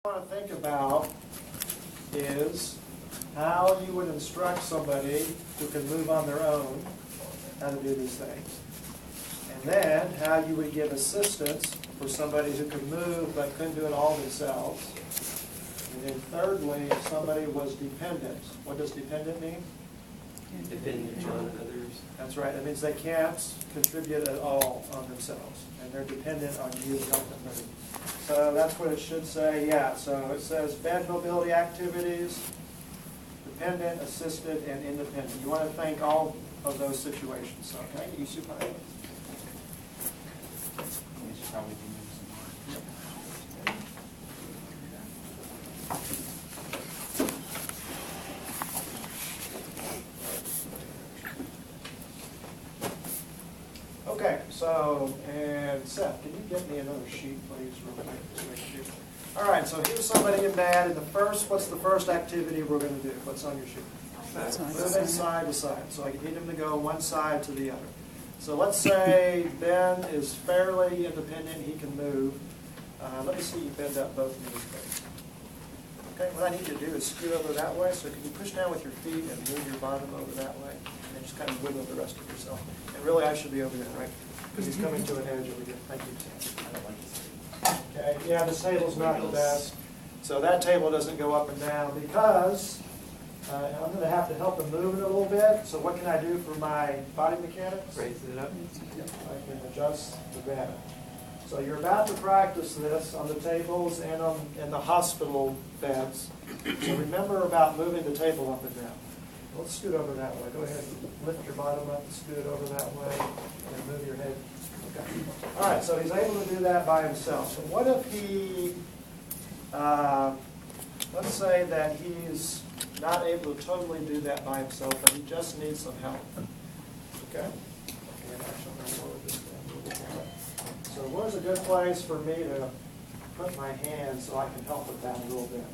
Want to think about is how you would instruct somebody who can move on their own how to do these things. And then how you would give assistance for somebody who could move but couldn't do it all themselves. And then thirdly, if somebody was dependent. What does dependent mean? Dependent on others. That's right. That means they can't contribute at all on themselves. And they're dependent on you to help them move. So that's what it should say, yeah. So it says bed mobility activities, dependent, assisted, and independent. You want to think all of those situations, okay? You should probably. Okay, so, and Seth, can you get me another sheet, please, real quick? All right, so here's somebody in bed, and what's the first activity we're going to do? What's on your sheet? Moving side to side. So I need him to go one side to the other. So let's say Ben is fairly independent, he can move. Let me see you bend up both knees, please. Okay, what I need you to do is scoot over that way. So can you push down with your feet and move your bottom over that way? And then just kind of wiggle the rest of yourself. And really, I should be over there, right? Because he's coming to an edge over here. Thank you, Sam. I don't like this. Okay, yeah, this table's not the best. So that table doesn't go up and down because I'm going to have to help him move it a little bit. So what can I do for my body mechanics? Raise it up. I can adjust the bed. So you're about to practice this on the tables and in the hospital beds. So remember about moving the table up and down. Let's scoot over that way. Go ahead and lift your bottom up and scoot it over that way and move your head. Okay. All right, so he's able to do that by himself. So what if he, let's say that he's not able to totally do that by himself, but he just needs some help. Okay? And actually, I'm going to lower this down a little bit more. So where's a good place for me to put my hand so I can help with that a little bit?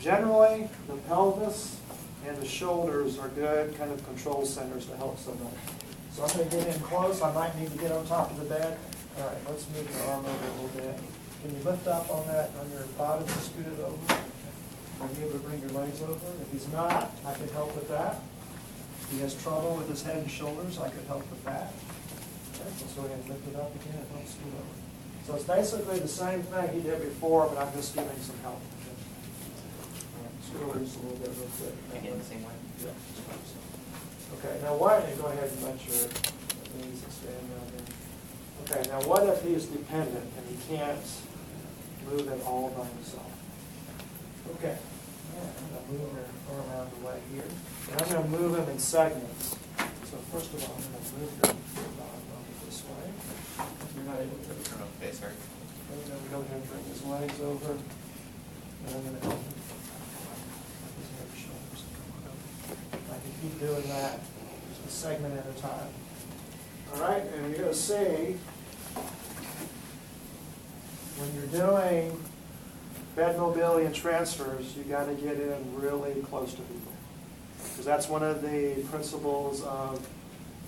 Generally, the pelvis and the shoulders are good kind of control centers to help somebody. So I'm going to get in close. I might need to get on top of the bed. All right, let's move your arm over a little bit. Can you lift up on that, on your bottom and scoot it over? Are you able to bring your legs over? If he's not, I could help with that. If he has trouble with his head and shoulders, I could help with that. Okay, let's go ahead and lift it up again and help scoot over. So it's basically the same thing he did before, but I'm just giving some help. Scoot over just a little bit real quick. Again, the same way? Yeah. Okay, now why don't you go ahead and let your knees extend down there. Okay, now what if he's dependent and he can't move it all by himself? Okay, I'm going to move your arm out of the way here. And I'm going to move him in segments. So first of all, I'm going to move your bottom over this way. You're not able to turn up face, sorry. And then we go ahead and bring his legs over. And I'm going to help him. His head and shoulders. I can keep doing that just a segment at a time. All right, and you're going to see when you're doing bed mobility and transfers, you got to get in really close to people. Because that's one of the principles of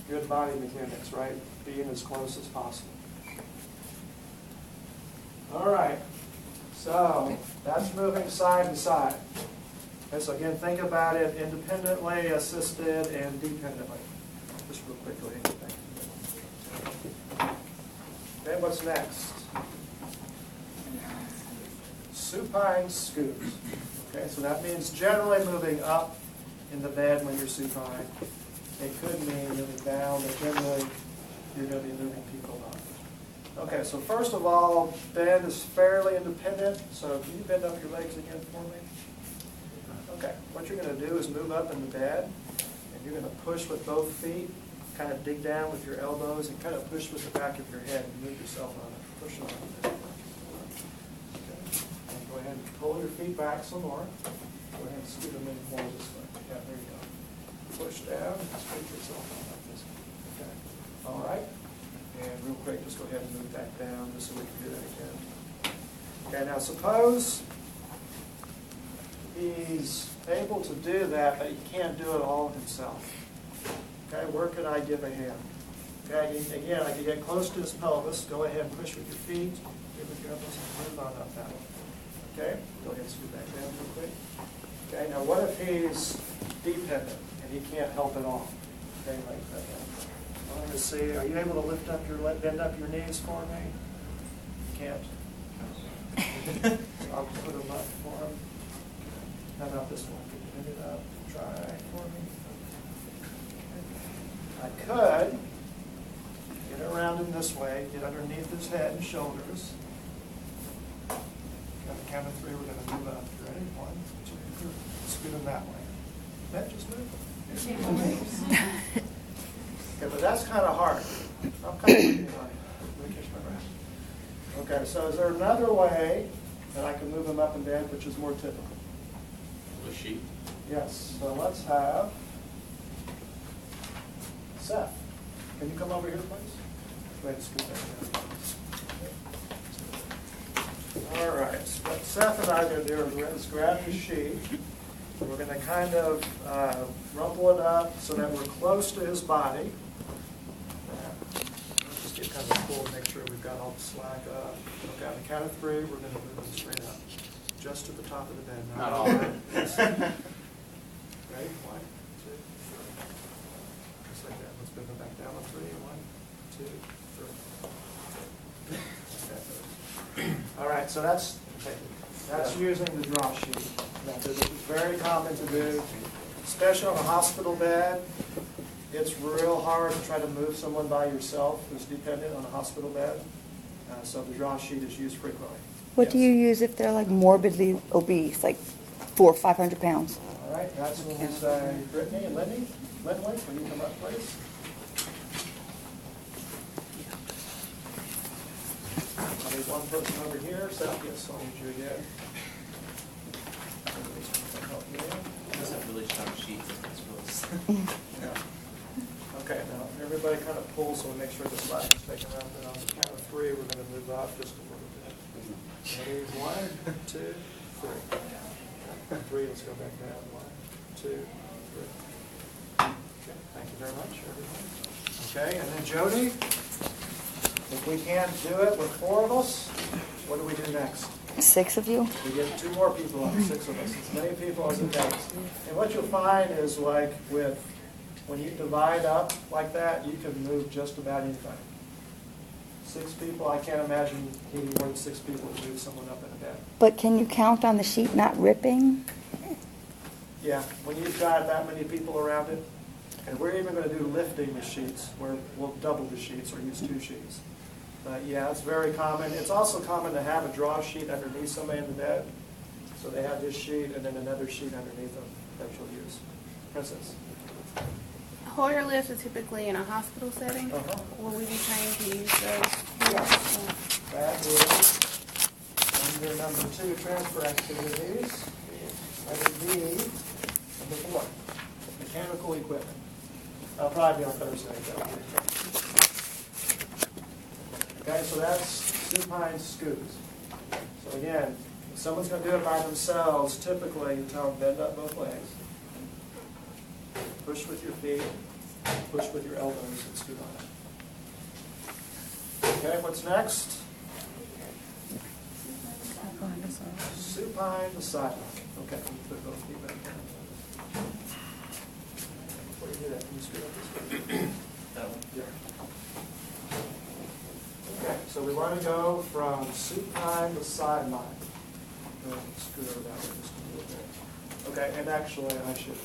good body mechanics, right? Being as close as possible. All right, so that's moving side to side. Okay, so again, think about it independently, assisted, and dependently. Just real quickly. Okay, what's next? Supine scoots. Okay, so that means generally moving up in the bed when you're supine. It could mean moving down, but generally you're going to be moving people up. Okay, so first of all, Ben is fairly independent. So can you bend up your legs again for me? Okay, what you're going to do is move up in the bed, and you're going to push with both feet, kind of dig down with your elbows, and kind of push with the back of your head and move yourself on it. Push on it. Go ahead and pull your feet back some more. Go ahead and scoot them in more this way. Yeah, there you go. Push down and scoot yourself on like this. Okay. All right. And real quick, just go ahead and move back down just so we can do that again. Okay, now suppose he's able to do that, but he can't do it all himself. Okay, where could I give a hand? Okay, again, I can get close to his pelvis. Go ahead and push with your feet. Give with your elbows and move on up that way. Okay, go ahead and scoot back down real quick. Okay, now what if he's dependent and he can't help at all? Okay, like that. I want to see, are you able to lift up bend up your knees for me? Can't. I'll put them up for him. How about this one? Can you bend it up? Try for me. I could get around him this way, get underneath his head and shoulders. On the count of 3, we're going to move up. You ready? 1, 2, 3. Scoot him that way. That just moved. Okay, but that's kind of hard. I'm kind of leaning on it. Let me catch my breath. Okay, so is there another way that I can move him up and down, which is more typical? The sheet. Yes, so let's have Seth. Can you come over here, please? Go ahead and scoot that down. All right, so what Seth and I are going to do is grab his sheet. We're going to kind of rumple it up so that we're close to his body. Let's just get kind of cool and make sure we've got all the slack up. Okay, on the count of 3, we're going to move him straight up. Just to the top of the bed. Not all of it. Ready? 1, 2, 3. Just like that. Let's bring them back down on 3. 1, 2, 3. All right, so that's using the draw sheet method. It's very common to do, especially on a hospital bed. It's real hard to try to move someone by yourself who's dependent on a hospital bed. So the draw sheet is used frequently. What Yes. do you use if they're like morbidly obese, like 400 or 500 pounds? All right, that's when we say, Brittany and Lindley, will you come up, please? I need one person over here, so yes, I'll need you again. Somebody's gonna help me out. It doesn't have really strong sheets. It's really. Yeah. Okay, now everybody kind of pull so we make sure the slack is taken up. And on the count of 3, we're going to move up just a little bit. Ready? 1, 2, 3. 3, let's go back down. 1, 2, 3. Okay, thank you very much, everyone. Okay, and then Jody, if we can't do it with 4 of us, what do we do next? 6 of you? We get 2 more people on, 6 of us, as many people as it takes. And what you'll find is like when you divide up like that, you can move just about anything. 6 people, I can't imagine needing more than 6 people to move someone up in a bed. But can you count on the sheet not ripping? Yeah, when you've got that many people around it, and we're even going to do lifting the sheets, where we'll double the sheets or use 2 sheets. But yeah, it's very common. It's also common to have a draw sheet underneath somebody in the bed. So they have this sheet and then another sheet underneath them that you'll use. Princess. Hoyer lifts are typically in a hospital setting. Will we be trained to use those? Yes. That is under number 2, transfer activities. Under D, number 4, mechanical equipment. I'll probably be on Thursday. Okay, so that's supine scoots. So again, if someone's going to do it by themselves, typically you tell them bend up both legs. Push with your feet, push with your elbows, and scoot on it. Okay, what's next? Supine the sidewalk. Okay, can you put both feet back down? Before you do that, can you scoot up this way? That one. Yeah. Okay, so we want to go from supine to sideline. Go ahead and scoot over that way just a little bit. Okay, and actually I should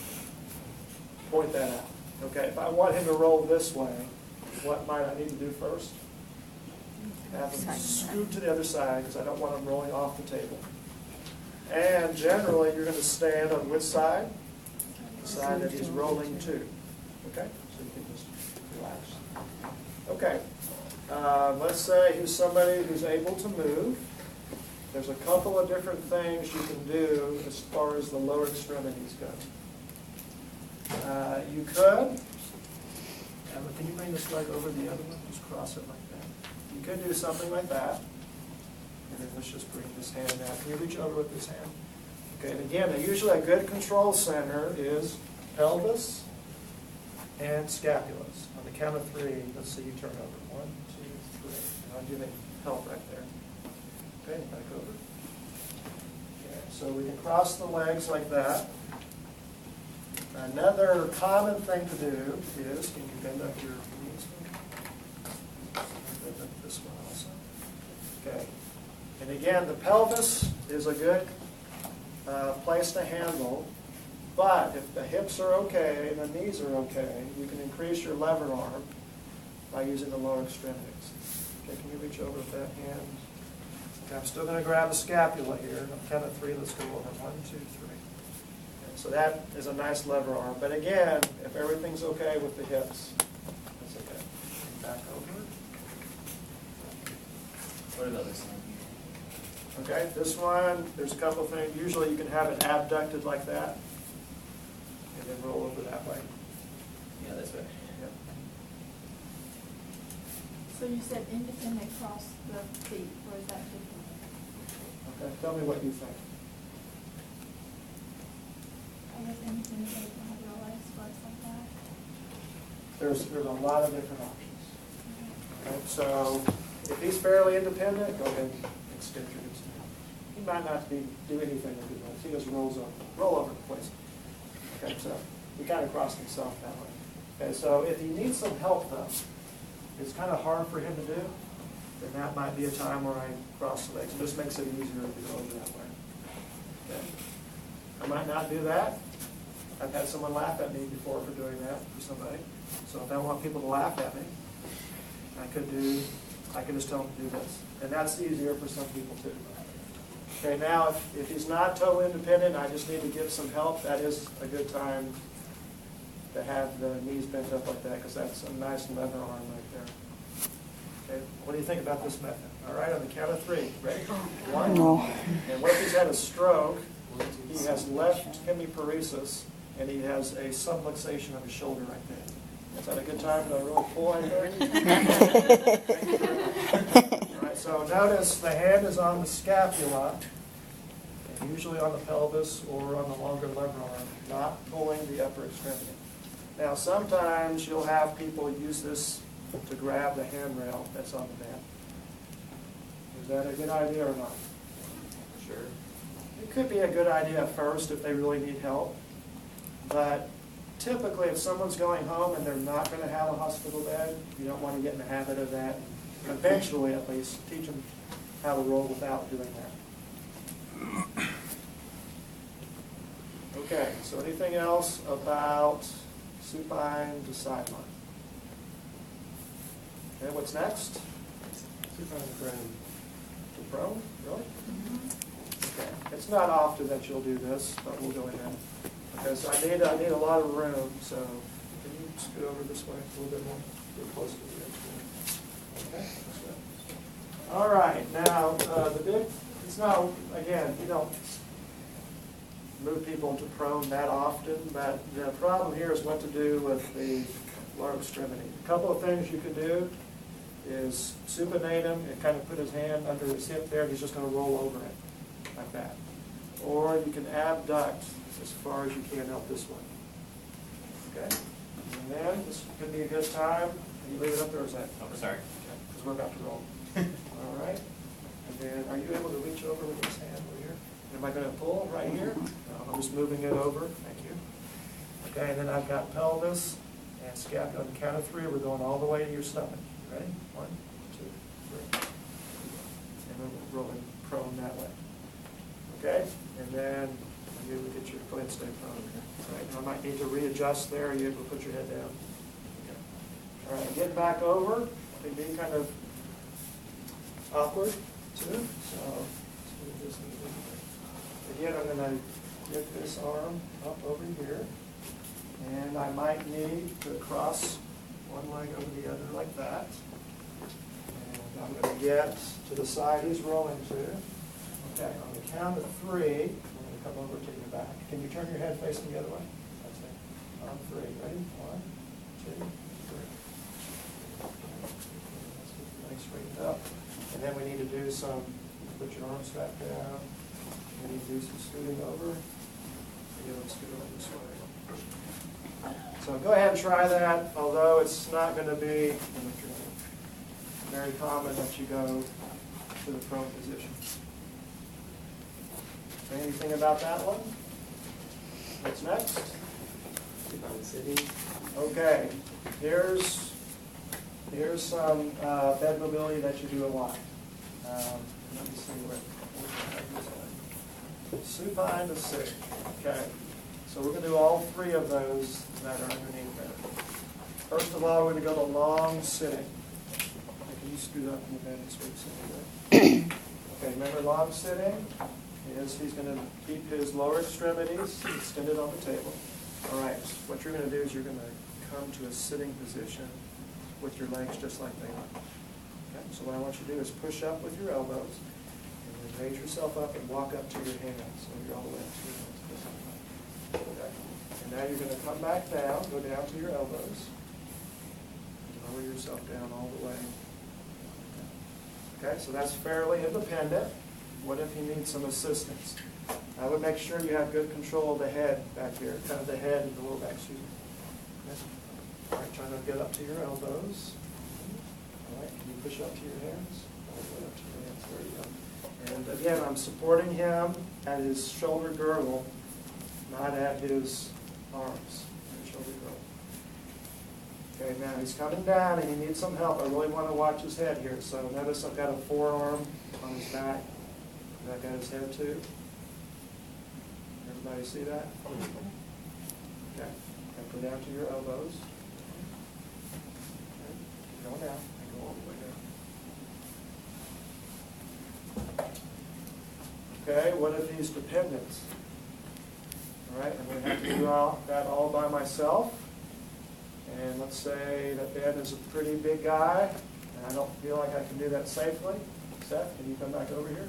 point that out. Okay, if I want him to roll this way, what might I need to do first? Have him scoot to the other side because I don't want him rolling off the table. And generally, you're going to stand on which side? The side that he's rolling to. Okay, so you can just relax. Okay, let's say he's somebody who's able to move. There's a couple of different things you can do as far as the lower extremities go. You could, can you bring this leg over the other one? Just cross it like that. You could do something like that. And then let's just bring this hand out. Can you reach over with this hand? Okay, and again, usually a good control center is pelvis and scapulas. On the count of 3, let's see you turn over. 1, 2, 3. And I'll give it help right there. Okay, back over. So we can cross the legs like that. Another common thing to do is, can you bend up your knees? Bend up this one also. Okay. And again, the pelvis is a good place to handle, but if the hips are okay and the knees are okay, you can increase your lever arm by using the lower extremities. Okay, can you reach over with that hand? Okay, I'm still going to grab the scapula here. On count of 3, let's go over. 1, 2, 3. Okay, so that is a nice lever arm. But again, if everything's okay with the hips, that's okay. Back over. What about this one? Okay, this one, there's a couple of things. Usually you can have it abducted like that, and then roll over that way. Yeah, that's right. Yep. So you said independent cross the feet, or is that different? Okay, tell me what you think. I guess independent, they can have your legs flexed like that. There's a lot of different options. Okay, so if he's fairly independent, go ahead and extend your knees. He might not do anything with his legs. He just roll over the place. Okay, so he kind of crossed himself that way. Okay, so if he needs some help though, it's kind of hard for him to do, then that might be a time where I cross the legs. It just makes it easier to go over that way. Okay. I might not do that. I've had someone laugh at me before for doing that for somebody. So if I want people to laugh at me, I could just tell them to do this. And that's easier for some people too. Okay, now if he's not totally independent, I just need to give some help, that is a good time to have the knees bent up like that, because that's a nice lever arm right there. Okay, what do you think about this method? All right, on the count of 3. Ready? 1. No. And what if he's had a stroke? He has left hemiparesis, and he has a subluxation of his shoulder right there. Is that a good time to really pull right there? All right, so notice the hand is on the scapula, and usually on the pelvis or on the longer lever arm, not pulling the upper extremity. Now, sometimes you'll have people use this to grab the handrail that's on the mat. Is that a good idea or not? Sure. It could be a good idea at first if they really need help, but typically if someone's going home and they're not going to have a hospital bed, you don't want to get in the habit of that. Eventually, at least, teach them how to roll without doing that. Okay, so anything else about supine to sideline? Okay, what's next? Supine to prone. To prone? Really? Okay. It's not often that you'll do this, but we'll go ahead. Okay, so I need a lot of room, so can you scoot over this way a little bit more? Get close to the edge. Okay, that's good. All right, now it's not, again, you don't move people into prone that often, but the problem here is what to do with the lower extremity. A couple of things you can do is supinate him and kind of put his hand under his hip there, and he's just going to roll over it like that. Or you can abduct as far as you can out this way. Okay? And then this could be a good time. Can you leave it up there or is that? Oh, sorry. Okay, because we're about to roll. All right. And then are you able to reach over with this hand over here? Am I going to pull right here? No, I'm just moving it over. Thank you. Okay, and then I've got pelvis and scapula. On the count of 3, we're going all the way to your stomach. Ready? 1, 2, 3. And then we're rolling prone that way. Okay? And then you would get your, go ahead and stay prone here. All right, I might need to readjust there. Are you able to put your head down? Okay. All right, get back over. They be kind of awkward too. So let's do this again. I'm going to get this arm up over here. And I might need to cross one leg over the other like that. And I'm going to get to the side he's rolling to. Okay, on the count of 3, I'm going to come over to your back. Can you turn your head facing the other way? That's it. On 3. Ready? 1, 2, 3. Let's get the leg straightened up. And then we need to do some, put your arms back down. We need to do some scooting over. Let's scoot over this way. So go ahead and try that, although it's not going to be very common that you go to the prone position. Anything about that one? What's next? Okay, here's some bed mobility that you do a lot. Let me see where. Supine to sit. Okay, so we're going to do all three of those that are underneath there. First of all, we're going to go to long sitting. Can you scoot up in the bed and switch sitting? Okay, remember long sitting is he's going to keep his lower extremities extended on the table. All right, what you're going to do is you're going to come to a sitting position with your legs just like they are. Okay, so what I want you to do is push up with your elbows and then raise yourself up and walk up to your hands. So you're all the way up to your hands. Okay. And now you're going to come back down, go down to your elbows, and lower yourself down all the way. Okay, so that's fairly independent. What if you need some assistance? I would make sure you have good control of the head back here, kind of the head and the lower back, excuse me. Okay. All right, try to get up to your elbows. All right, can you push up to your hands? All the way up to your hands, there you go. And again, I'm supporting him at his shoulder girdle, not at his arms, at his shoulder girdle. Okay, now he's coming down and he needs some help. I really want to watch his head here. So notice I've got a forearm on his back. And I've got his head too. Everybody see that? Okay. And go down to your elbows. Okay. Keep going down and go all the way down. Okay, what if he's dependent? All right, I'm going to have to do that all by myself. And let's say that Ben is a pretty big guy, and I don't feel like I can do that safely. Seth, can you come back over here?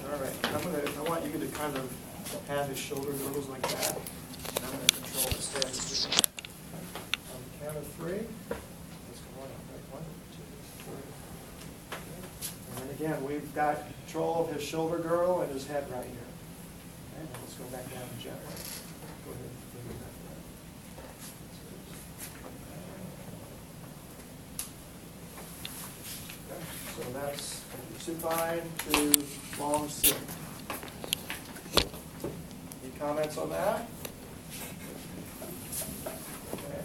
All right, I want you to kind of have his shoulder girdles like that. And I'm going to control his head. On the count of three, let's go on. Okay, 1, 2, 3. Okay. And then again, we've got control of his shoulder girdle and his head right here. Okay, now let's go back down to gently. Go ahead. Bring it back down. Okay, so that's supine to long sit. Any comments on that? Okay.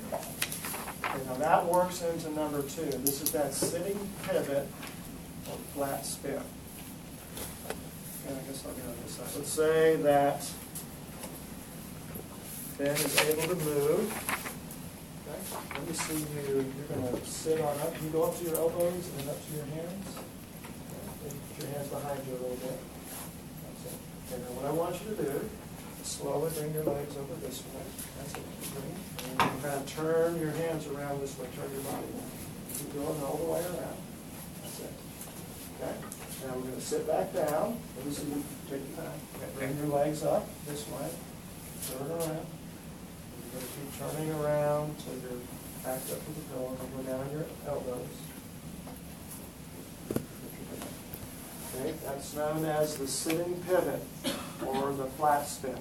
Okay, now that works into number 2. This is that sitting pivot or flat spin. Okay, I guess I'll get on this side. Let's say that Ben is able to move. Okay. Let me see you. You're going to sit on up. You go up to your elbows and up to your hands. Okay. Put your hands behind you a little bit. That's it. Okay, now what I want you to do is slowly bring your legs over this way. That's it. Bring it. And you kind of turn your hands around this way. Turn your body around. Keep going all the way around. That's it. Okay. Now we're going to sit back down. Let me see you take your time. Okay. Bring your legs up this way. Turn around. You're going to keep turning around till you're backed up to the pillow and go down your elbows. Okay, that's known as the sitting pivot or the flat spin.